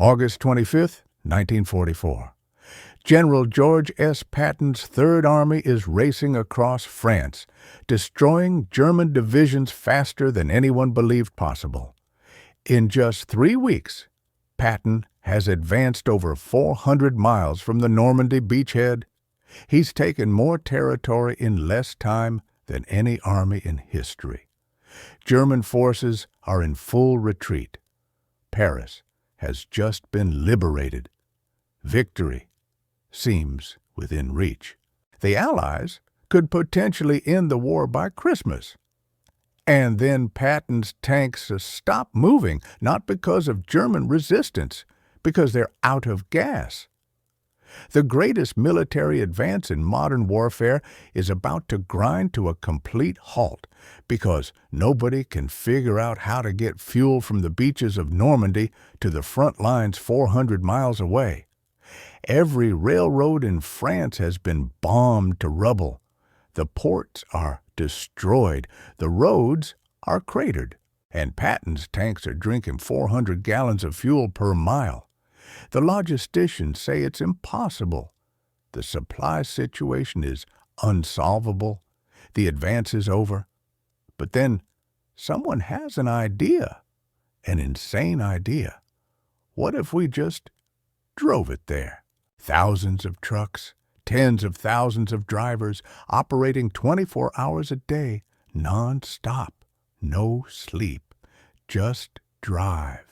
August 25, 1944. General George S. Patton's Third Army is racing across France, destroying German divisions faster than anyone believed possible. In just 3 weeks, Patton has advanced over 400 miles from the Normandy beachhead. He's taken more territory in less time than any army in history. German forces are in full retreat. Paris has just been liberated. Victory seems within reach. The Allies could potentially end the war by Christmas. And then Patton's tanks stop moving, not because of German resistance, because they're out of gas. The greatest military advance in modern warfare is about to grind to a complete halt because nobody can figure out how to get fuel from the beaches of Normandy to the front lines 400 miles away. Every railroad in France has been bombed to rubble. The ports are destroyed. The roads are cratered. And Patton's tanks are drinking 400 gallons of fuel per mile. The logisticians say it's impossible. The supply situation is unsolvable. The advance is over. But then someone has an idea, an insane idea. What if we just drove it there? Thousands of trucks, tens of thousands of drivers operating 24 hours a day, non-stop, no sleep, just drive.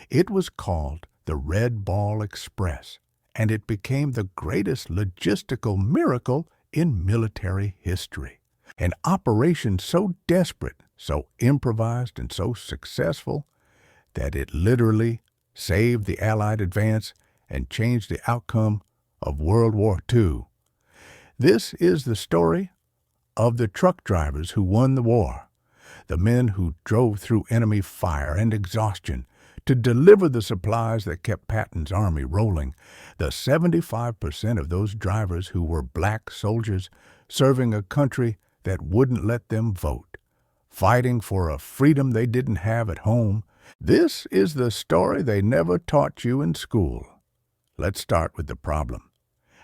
It was called the Red Ball Express, and it became the greatest logistical miracle in military history. An operation so desperate, so improvised, and so successful that it literally saved the Allied advance and changed the outcome of World War II. This is the story of the truck drivers who won the war, the men who drove through enemy fire and exhaustion to deliver the supplies that kept Patton's army rolling, the 75% of those drivers who were black soldiers serving a country that wouldn't let them vote, fighting for a freedom they didn't have at home. This is the story they never taught you in school. Let's start with the problem.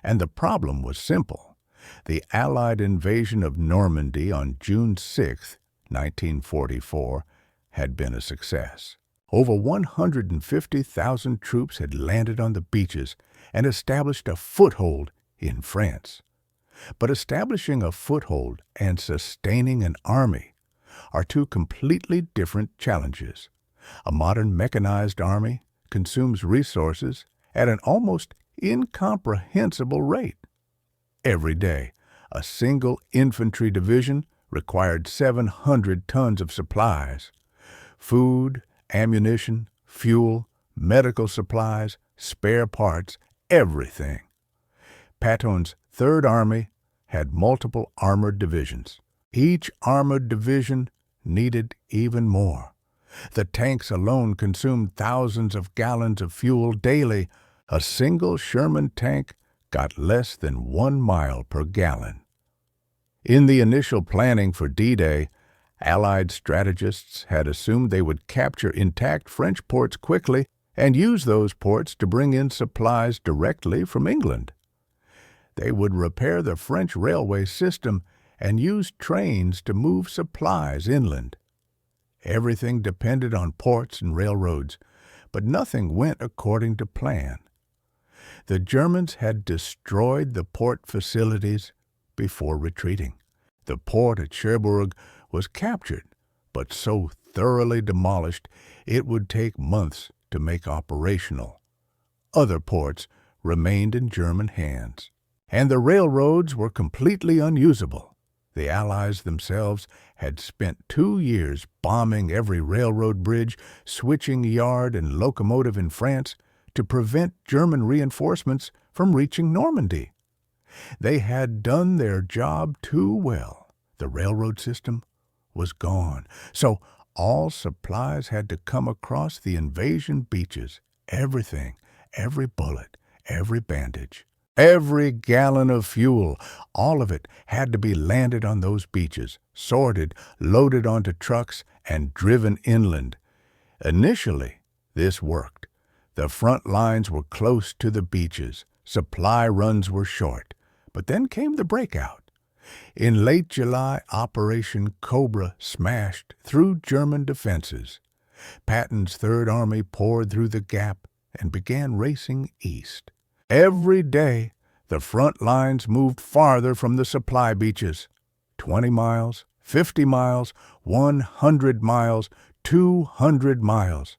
And the problem was simple. The Allied invasion of Normandy on June 6, 1944, had been a success. Over 150,000 troops had landed on the beaches and established a foothold in France. But establishing a foothold and sustaining an army are two completely different challenges. A modern mechanized army consumes resources at an almost incomprehensible rate. Every day, a single infantry division required 700 tons of supplies. Food, ammunition, fuel, medical supplies, spare parts, everything. Patton's Third Army had multiple armored divisions. Each armored division needed even more. The tanks alone consumed thousands of gallons of fuel daily. A single Sherman tank got less than 1 mile per gallon. In the initial planning for D-Day, Allied strategists had assumed they would capture intact French ports quickly and use those ports to bring in supplies directly from England. They would repair the French railway system and use trains to move supplies inland. Everything depended on ports and railroads, but nothing went according to plan. The Germans had destroyed the port facilities before retreating. The port at Cherbourg was captured, but so thoroughly demolished it would take months to make operational. Other ports remained in German hands, and the railroads were completely unusable. The Allies themselves had spent 2 years bombing every railroad bridge, switching yard and locomotive in France to prevent German reinforcements from reaching Normandy. They had done their job too well. The railroad system was gone, so all supplies had to come across the invasion beaches. Everything, every bullet, every bandage, every gallon of fuel, all of it had to be landed on those beaches, sorted, loaded onto trucks, and driven inland. Initially, this worked. The front lines were close to the beaches. Supply runs were short. But then came the breakout. In late July, Operation Cobra smashed through German defenses. Patton's Third Army poured through the gap and began racing east. Every day, the front lines moved farther from the supply beaches. 20 miles, 50 miles, 100 miles, 200 miles.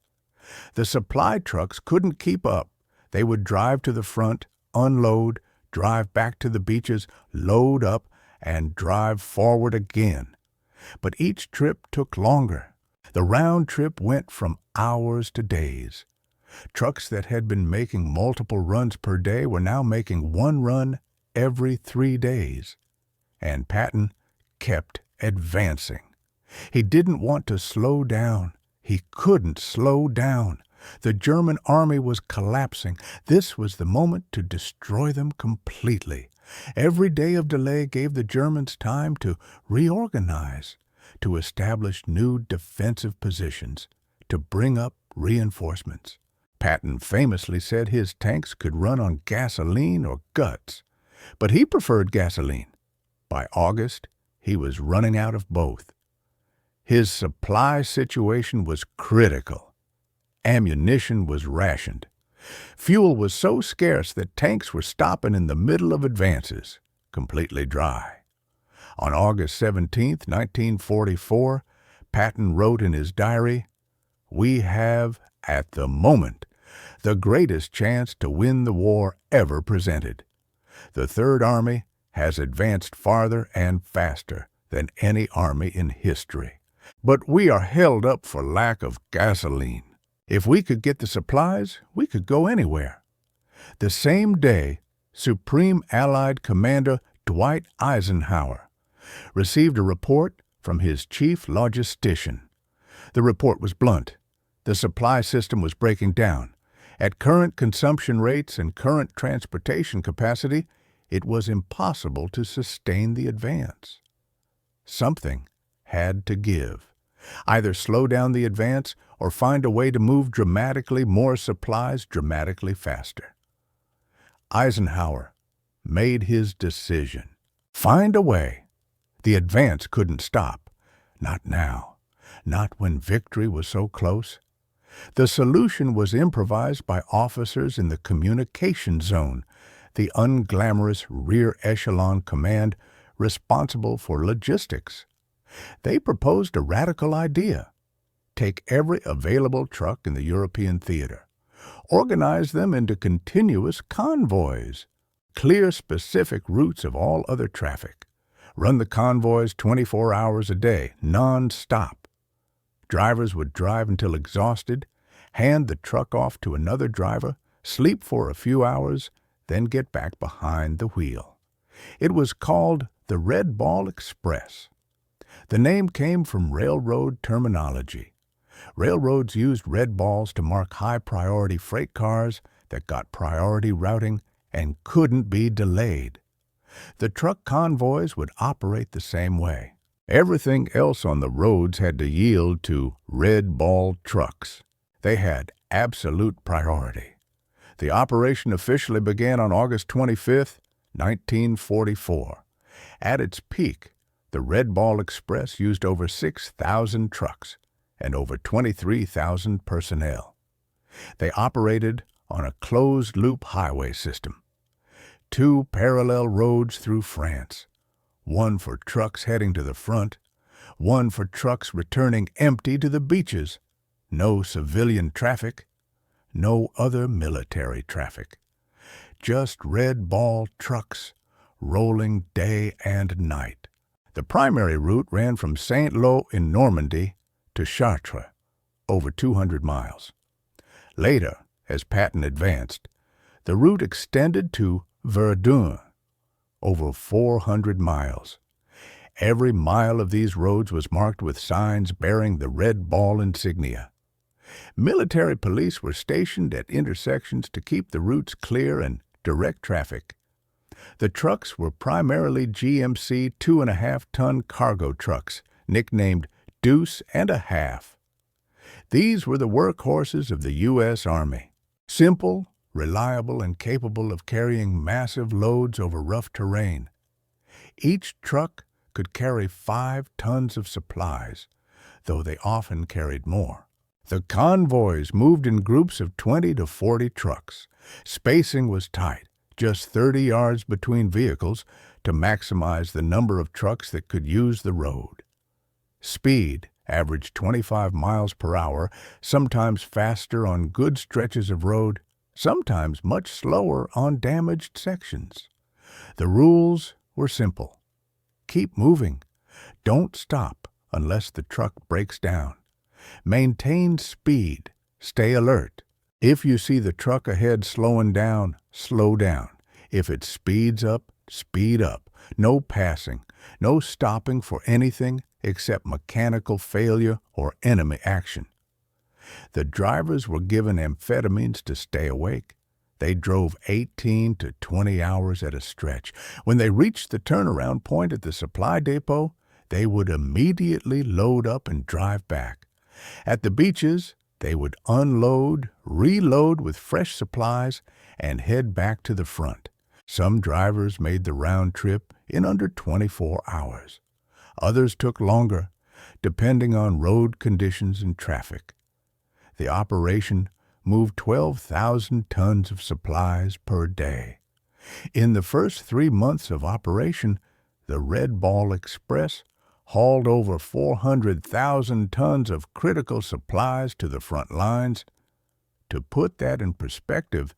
The supply trucks couldn't keep up. They would drive to the front, unload, drive back to the beaches, load up, and drive forward again. But each trip took longer. The round trip went from hours to days. Trucks that had been making multiple runs per day were now making one run every 3 days. And Patton kept advancing. He didn't want to slow down. He couldn't slow down. The German army was collapsing. This was the moment to destroy them completely. Every day of delay gave the Germans time to reorganize, to establish new defensive positions, to bring up reinforcements. Patton famously said his tanks could run on gasoline or guts, but he preferred gasoline. By August, he was running out of both. His supply situation was critical. Ammunition was rationed. Fuel was so scarce that tanks were stopping in the middle of advances, completely dry. On August 17, 1944, Patton wrote in his diary, "We have, at the moment, the greatest chance to win the war ever presented. The Third Army has advanced farther and faster than any army in history. But we are held up for lack of gasoline. If we could get the supplies, we could go anywhere." The same day, Supreme Allied Commander Dwight Eisenhower received a report from his chief logistician. The report was blunt. The supply system was breaking down. At current consumption rates and current transportation capacity, it was impossible to sustain the advance. Something had to give. Either slow down the advance or find a way to move dramatically more supplies dramatically faster. Eisenhower made his decision. Find a way. The advance couldn't stop. Not now. Not when victory was so close. The solution was improvised by officers in the communication zone, the unglamorous rear echelon command responsible for logistics. They proposed a radical idea. Take every available truck in the European theater, organize them into continuous convoys, clear specific routes of all other traffic, run the convoys 24 hours a day, non-stop. Drivers would drive until exhausted, hand the truck off to another driver, sleep for a few hours, then get back behind the wheel. It was called the Red Ball Express. The name came from railroad terminology. Railroads used red balls to mark high-priority freight cars that got priority routing and couldn't be delayed. The truck convoys would operate the same way. Everything else on the roads had to yield to red ball trucks. They had absolute priority. The operation officially began on August 25, 1944. At its peak, the Red Ball Express used over 6,000 trucks and over 23,000 personnel. They operated on a closed-loop highway system. 2 parallel roads through France, one for trucks heading to the front, one for trucks returning empty to the beaches. No civilian traffic, no other military traffic. Just red ball trucks rolling day and night. The primary route ran from Saint-Lô in Normandy to Chartres, over 200 miles. Later, as Patton advanced, the route extended to Verdun, over 400 miles. Every mile of these roads was marked with signs bearing the red ball insignia. Military police were stationed at intersections to keep the routes clear and direct traffic. The trucks were primarily GMC 2.5-ton cargo trucks, nicknamed Deuce and a Half. These were the workhorses of the U.S. Army. Simple, reliable, and capable of carrying massive loads over rough terrain. Each truck could carry 5 tons of supplies, though they often carried more. The convoys moved in groups of 20 to 40 trucks. Spacing was tight, just 30 yards between vehicles to maximize the number of trucks that could use the road. Speed averaged 25 miles per hour, sometimes faster on good stretches of road, sometimes much slower on damaged sections. The rules were simple. Keep moving. Don't stop unless the truck breaks down. Maintain speed. Stay alert. If you see the truck ahead slowing down, slow down. If it speeds up, speed up. No passing. No stopping for anything except mechanical failure or enemy action. The drivers were given amphetamines to stay awake. They drove 18 to 20 hours at a stretch. When they reached the turnaround point at the supply depot, they would immediately load up and drive back. At the beaches, they would unload, reload with fresh supplies, and head back to the front. Some drivers made the round trip in under 24 hours. Others took longer, depending on road conditions and traffic. The operation moved 12,000 tons of supplies per day. In the first 3 months of operation, the Red Ball Express hauled over 400,000 tons of critical supplies to the front lines. To put that in perspective,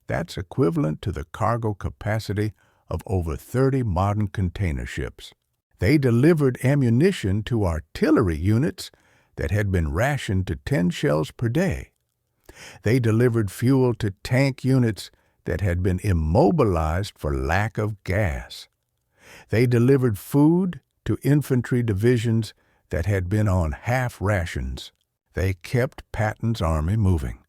that's equivalent to the cargo capacity of over 30 modern container ships. They delivered ammunition to artillery units that had been rationed to 10 shells per day. They delivered fuel to tank units that had been immobilized for lack of gas. They delivered food to infantry divisions that had been on half rations. They kept Patton's army moving.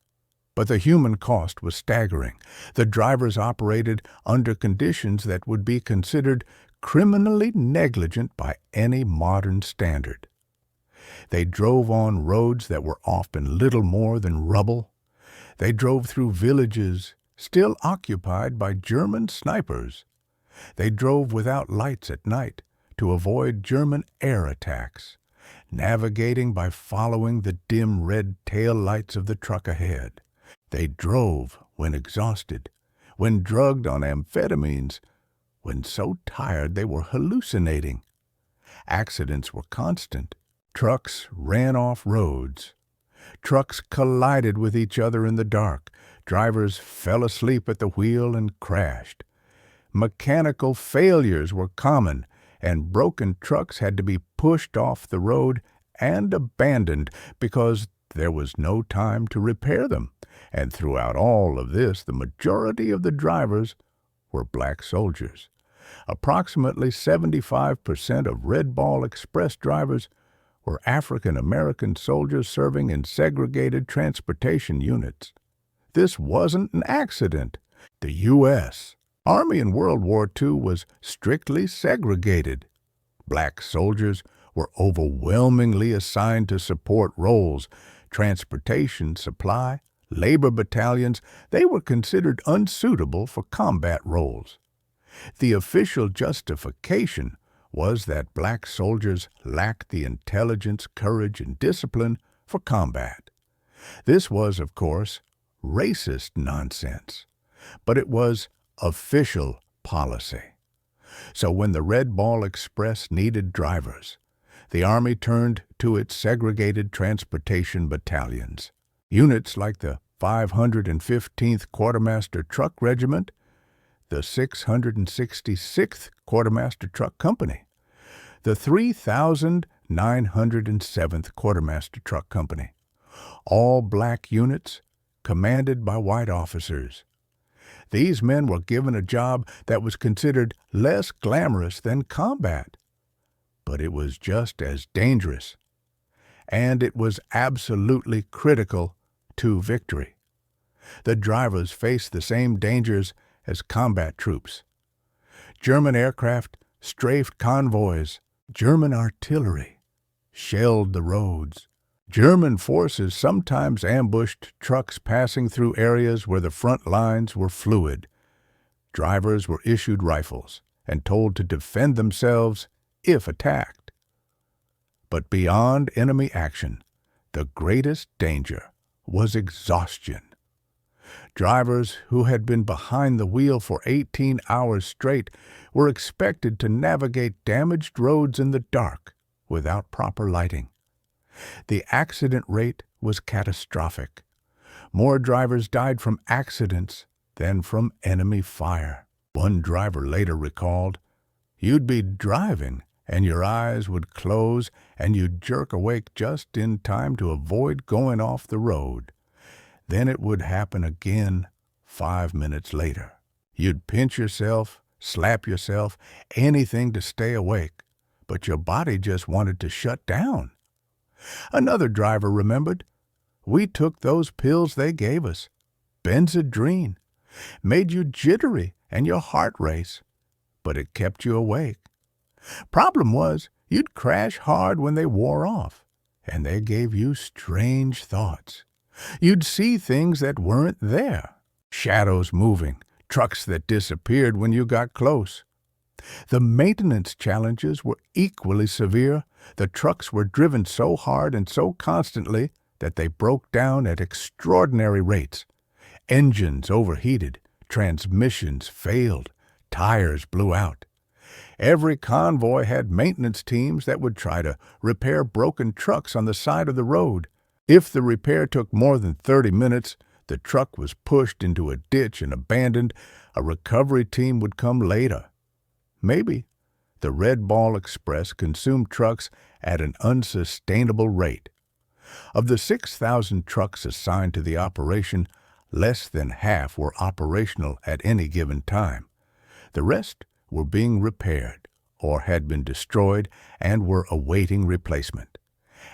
But the human cost was staggering. The drivers operated under conditions that would be considered criminally negligent by any modern standard. They drove on roads that were often little more than rubble. They drove through villages still occupied by German snipers. They drove without lights at night to avoid German air attacks, navigating by following the dim red tail lights of the truck ahead. They drove when exhausted, when drugged on amphetamines, when so tired they were hallucinating. Accidents were constant. Trucks ran off roads. Trucks collided with each other in the dark. Drivers fell asleep at the wheel and crashed. Mechanical failures were common, and broken trucks had to be pushed off the road and abandoned because there was no time to repair them. And throughout all of this, the majority of the drivers were black soldiers. Approximately 75% of Red Ball Express drivers were African American soldiers serving in segregated transportation units. This wasn't an accident. The U.S. Army in World War II was strictly segregated. Black soldiers were overwhelmingly assigned to support roles, transportation, supply, labor battalions. They were considered unsuitable for combat roles. The official justification was that black soldiers lacked the intelligence, courage, and discipline for combat. This was, of course, racist nonsense, but it was official policy. So when the Red Ball Express needed drivers, the Army turned to its segregated transportation battalions. Units like the 515th Quartermaster Truck Regiment, the 666th Quartermaster Truck Company, the 3,907th Quartermaster Truck Company, all black units commanded by white officers. These men were given a job that was considered less glamorous than combat, but it was just as dangerous, and it was absolutely critical to victory. The drivers faced the same dangers as combat troops. German aircraft strafed convoys. German artillery shelled the roads. German forces sometimes ambushed trucks passing through areas where the front lines were fluid. Drivers were issued rifles and told to defend themselves if attacked. But beyond enemy action, the greatest danger was exhaustion. Drivers who had been behind the wheel for 18 hours straight were expected to navigate damaged roads in the dark without proper lighting. The accident rate was catastrophic. More drivers died from accidents than from enemy fire. One driver later recalled, "You'd be driving and your eyes would close and you'd jerk awake just in time to avoid going off the road. Then it would happen again 5 minutes later. You'd pinch yourself, slap yourself, anything to stay awake, but your body just wanted to shut down." Another driver remembered, "We took those pills they gave us, Benzedrine, made you jittery and your heart race, but it kept you awake. Problem was, you'd crash hard when they wore off, and they gave you strange thoughts. You'd see things that weren't there, shadows moving, trucks that disappeared when you got close. The maintenance challenges were equally severe. The trucks were driven so hard and so constantly that they broke down at extraordinary rates. Engines overheated, transmissions failed, tires blew out. Every convoy had maintenance teams that would try to repair broken trucks on the side of the road. If the repair took more than 30 minutes, the truck was pushed into a ditch and abandoned. A recovery team would come later. Maybe the Red Ball Express consumed trucks at an unsustainable rate. Of the 6,000 trucks assigned to the operation, less than half were operational at any given time. The rest were being repaired or had been destroyed and were awaiting replacement.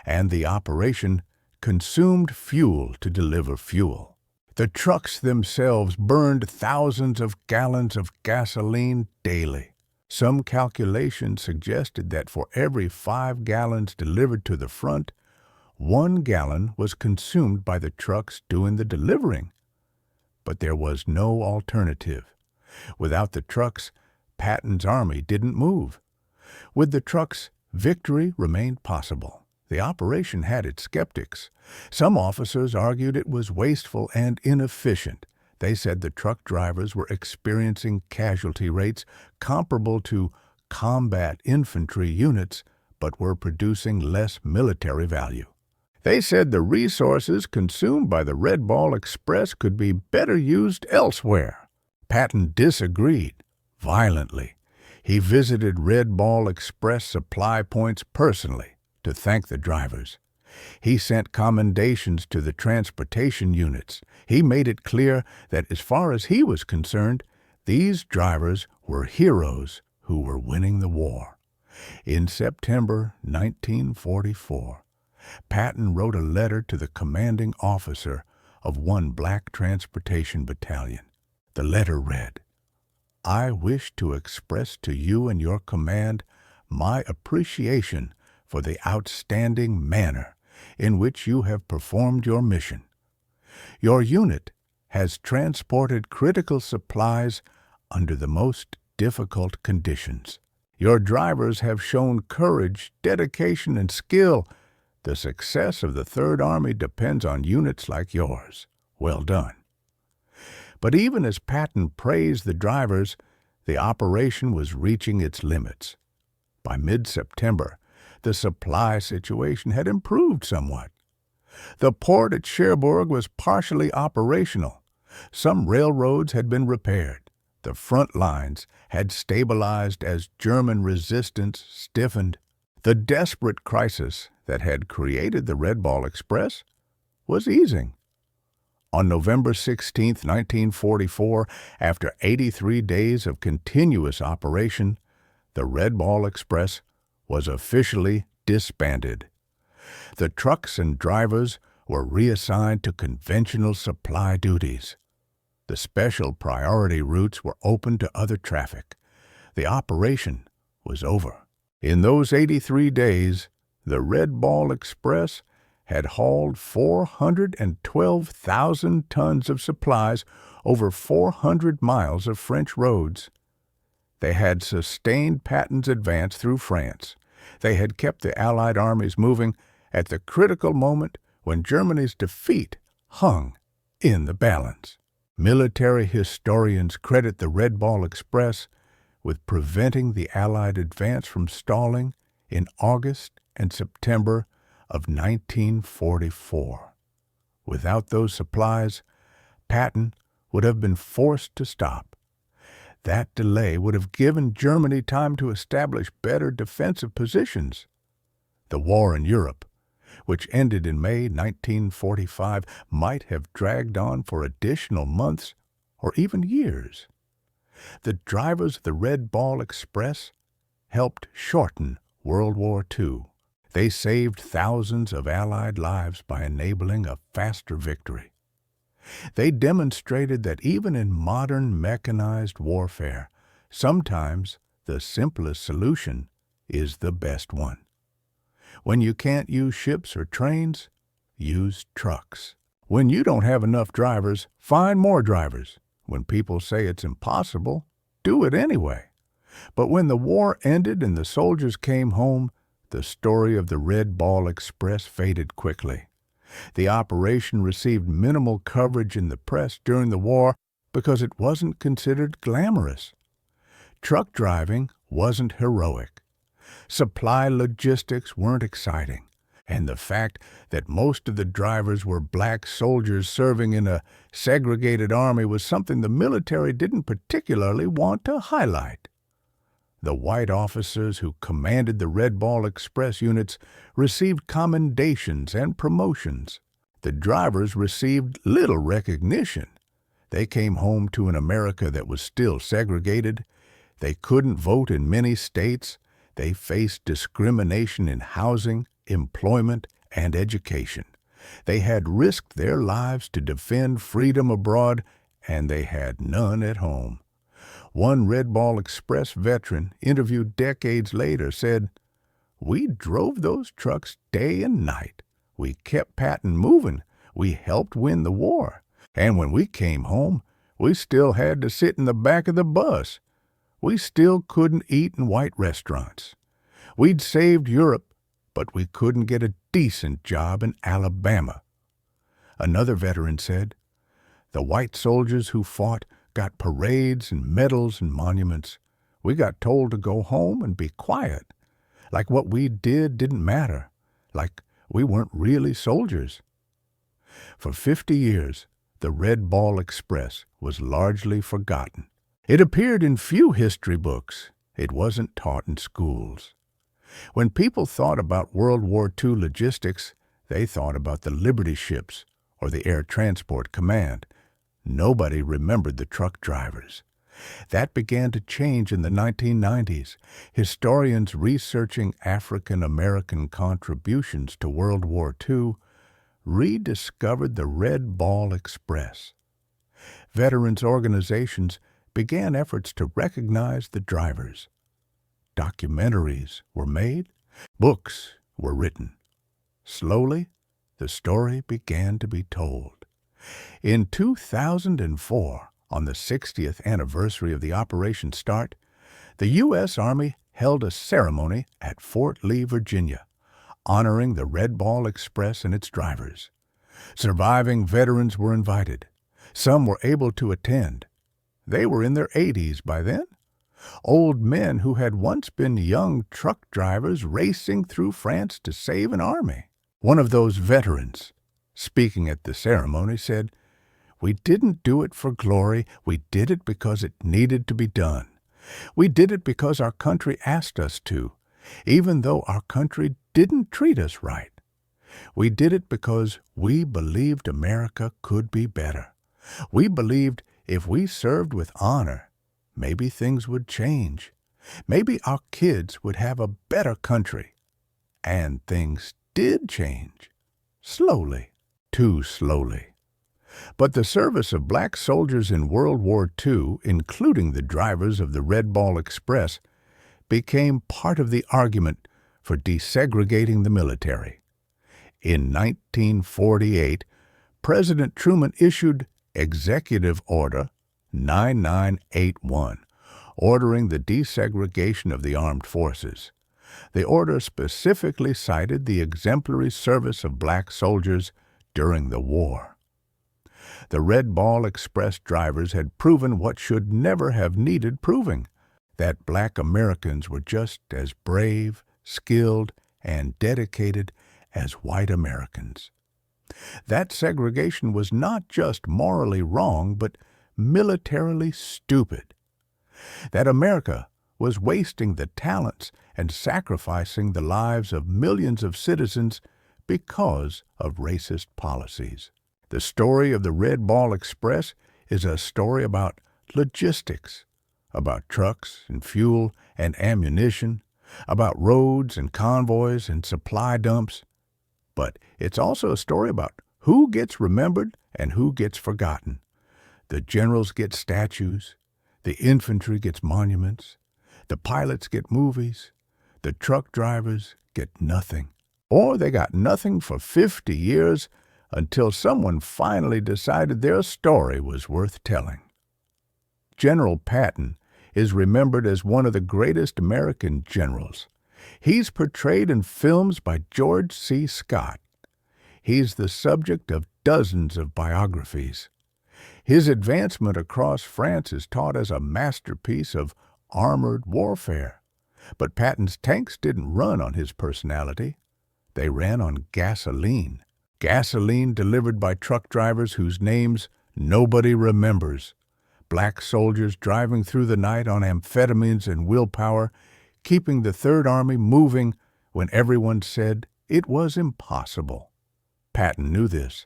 And the operation consumed fuel to deliver fuel. The trucks themselves burned thousands of gallons of gasoline daily. Some calculations suggested that for every 5 gallons delivered to the front, 1 gallon was consumed by the trucks doing the delivering. But there was no alternative. Without the trucks, Patton's army didn't move. With the trucks, victory remained possible. The operation had its skeptics. Some officers argued it was wasteful and inefficient. They said the truck drivers were experiencing casualty rates comparable to combat infantry units, but were producing less military value. They said the resources consumed by the Red Ball Express could be better used elsewhere. Patton disagreed violently. He visited Red Ball Express supply points personally to thank the drivers. He sent commendations to the transportation units. He made it clear that as far as he was concerned, these drivers were heroes who were winning the war. In September 1944, Patton wrote a letter to the commanding officer of one black transportation battalion. The letter read, "I wish to express to you and your command my appreciation for the outstanding manner in which you have performed your mission. Your unit has transported critical supplies under the most difficult conditions. Your drivers have shown courage, dedication, and skill. The success of the Third Army depends on units like yours. Well done." But even as Patton praised the drivers, the operation was reaching its limits. By mid-September, the supply situation had improved somewhat. The port at Cherbourg was partially operational. Some railroads had been repaired. The front lines had stabilized as German resistance stiffened. The desperate crisis that had created the Red Ball Express was easing. On November 16, 1944, after 83 days of continuous operation, the Red Ball Express was officially disbanded. The trucks and drivers were reassigned to conventional supply duties. The special priority routes were open to other traffic. The operation was over. In those 83 days, the Red Ball Express had hauled 412,000 tons of supplies over 400 miles of French roads. They had sustained Patton's advance through France. They had kept the Allied armies moving at the critical moment when Germany's defeat hung in the balance. Military historians credit the Red Ball Express with preventing the Allied advance from stalling in August and September of 1944. Without those supplies, Patton would have been forced to stop. That delay would have given Germany time to establish better defensive positions. The war in Europe, which ended in May 1945, might have dragged on for additional months or even years. The drivers of the Red Ball Express helped shorten World War II. They saved thousands of Allied lives by enabling a faster victory. They demonstrated that even in modern mechanized warfare, sometimes the simplest solution is the best one. When you can't use ships or trains, use trucks. When you don't have enough drivers, find more drivers. When people say it's impossible, do it anyway. But when the war ended and the soldiers came home, the story of the Red Ball Express faded quickly. The operation received minimal coverage in the press during the war because it wasn't considered glamorous. Truck driving wasn't heroic. Supply logistics weren't exciting. And the fact that most of the drivers were black soldiers serving in a segregated army was something the military didn't particularly want to highlight. The white officers who commanded the Red Ball Express units received commendations and promotions. The drivers received little recognition. They came home to an America that was still segregated. They couldn't vote in many states. They faced discrimination in housing, employment, and education. They had risked their lives to defend freedom abroad, and they had none at home. One Red Ball Express veteran, interviewed decades later, said, "We drove those trucks day and night. We kept Patton moving. We helped win the war. And when we came home, we still had to sit in the back of the bus. We still couldn't eat in white restaurants. We'd saved Europe, but we couldn't get a decent job in Alabama." Another veteran said, "The white soldiers who fought got parades and medals and monuments. We got told to go home and be quiet, like what we did didn't matter, like we weren't really soldiers." For 50 years, the Red Ball Express was largely forgotten. It appeared in few history books. It wasn't taught in schools. When people thought about World War II logistics, they thought about the Liberty ships or the Air Transport Command. Nobody remembered the truck drivers. That began to change in the 1990s. Historians researching African American contributions to World War II rediscovered the Red Ball Express. Veterans organizations began efforts to recognize the drivers. Documentaries were made, books were written. Slowly, the story began to be told. In 2004, on the 60th anniversary of the operation's start, the U.S. Army held a ceremony at Fort Lee, Virginia, honoring the Red Ball Express and its drivers. Surviving veterans were invited. Some were able to attend. They were in their 80s by then. Old men who had once been young truck drivers racing through France to save an army. One of those veterans, speaking at the ceremony, said, "We didn't do it for glory. We did it because it needed to be done. We did it because our country asked us to, even though our country didn't treat us right. We did it because we believed America could be better. We believed if we served with honor, maybe things would change. Maybe our kids would have a better country." And things did change. Slowly. Too slowly. But the service of black soldiers in World War II, including the drivers of the Red Ball Express, became part of the argument for desegregating the military. In 1948, President Truman issued Executive Order 9981, ordering the desegregation of the armed forces. The order specifically cited the exemplary service of black soldiers during the war. The Red Ball Express drivers had proven what should never have needed proving, that black Americans were just as brave, skilled, and dedicated as white Americans. That segregation was not just morally wrong, but militarily stupid. That America was wasting the talents and sacrificing the lives of millions of citizens because of racist policies. The story of the Red Ball Express is a story about logistics, about trucks and fuel and ammunition, about roads and convoys and supply dumps. But it's also a story about who gets remembered and who gets forgotten. The generals get statues, the infantry gets monuments, the pilots get movies, the truck drivers get nothing. Or they got nothing for 50 years until someone finally decided their story was worth telling. General Patton is remembered as one of the greatest American generals. He's portrayed in films by George C. Scott. He's the subject of dozens of biographies. His advancement across France is taught as a masterpiece of armored warfare. But Patton's tanks didn't run on his personality. They ran on gasoline. Gasoline delivered by truck drivers whose names nobody remembers. Black soldiers driving through the night on amphetamines and willpower, keeping the Third Army moving when everyone said it was impossible. Patton knew this.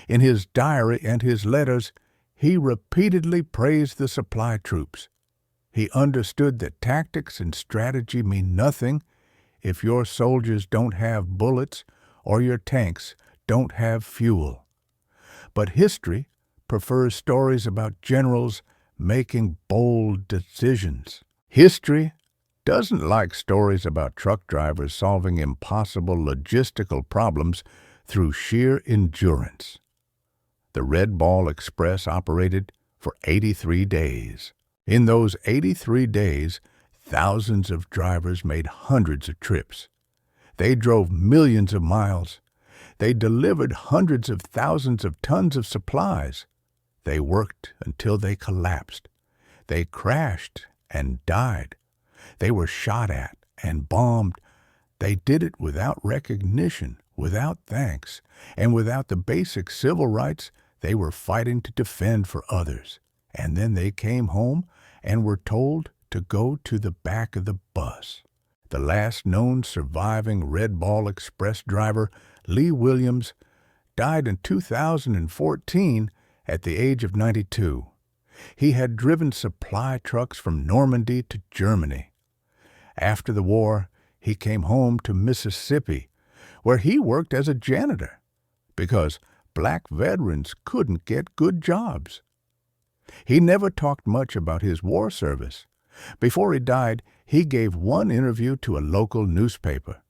In his diary and his letters, he repeatedly praised the supply troops. He understood that tactics and strategy mean nothing if your soldiers don't have bullets or your tanks don't have fuel. But history prefers stories about generals making bold decisions. History doesn't like stories about truck drivers solving impossible logistical problems through sheer endurance. The Red Ball Express operated for 83 days. In those 83 days, thousands of drivers made hundreds of trips. They drove millions of miles. They delivered hundreds of thousands of tons of supplies. They worked until they collapsed. They crashed and died. They were shot at and bombed. They did it without recognition, without thanks, and without the basic civil rights they were fighting to defend for others. And then they came home and were told to go to the back of the bus. The last known surviving Red Ball Express driver, Lee Williams, died in 2014 at the age of 92. He had driven supply trucks from Normandy to Germany. After the war, he came home to Mississippi, where he worked as a janitor, because black veterans couldn't get good jobs. He never talked much about his war service. Before he died, he gave one interview to a local newspaper.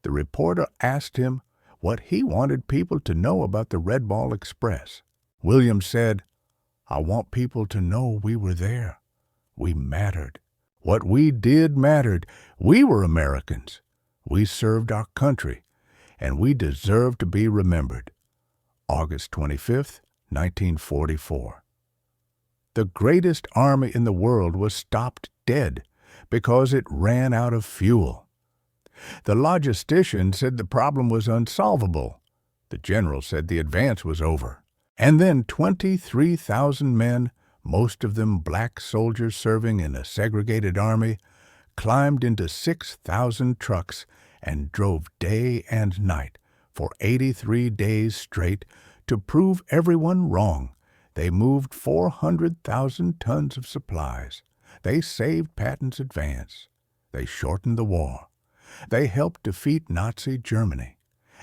The reporter asked him what he wanted people to know about the Red Ball Express. Williams said, "I want people to know we were there. We mattered. What we did mattered. We were Americans. We served our country, and we deserve to be remembered." August 25th, 1944. The greatest army in the world was stopped dead because it ran out of fuel. The logistician said the problem was unsolvable. The general said the advance was over. And then 23,000 men, most of them black soldiers serving in a segregated army, climbed into 6,000 trucks and drove day and night for 83 days straight to prove everyone wrong. They moved 400,000 tons of supplies. They saved Patton's advance. They shortened the war. They helped defeat Nazi Germany.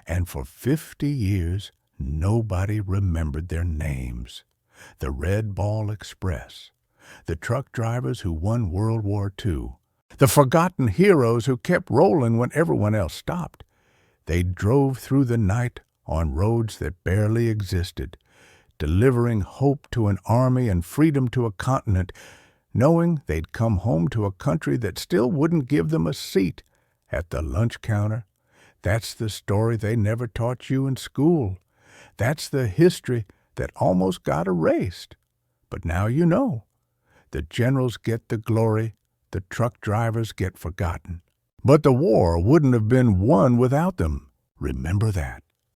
And for 50 years, nobody remembered their names. The Red Ball Express, the truck drivers who won World War II, the forgotten heroes who kept rolling when everyone else stopped. They drove through the night on roads that barely existed, delivering hope to an army and freedom to a continent, knowing they'd come home to a country that still wouldn't give them a seat at the lunch counter. That's the story they never taught you in school. That's the history that almost got erased. But now you know. The generals get the glory, the truck drivers get forgotten. But the war wouldn't have been won without them. Remember that.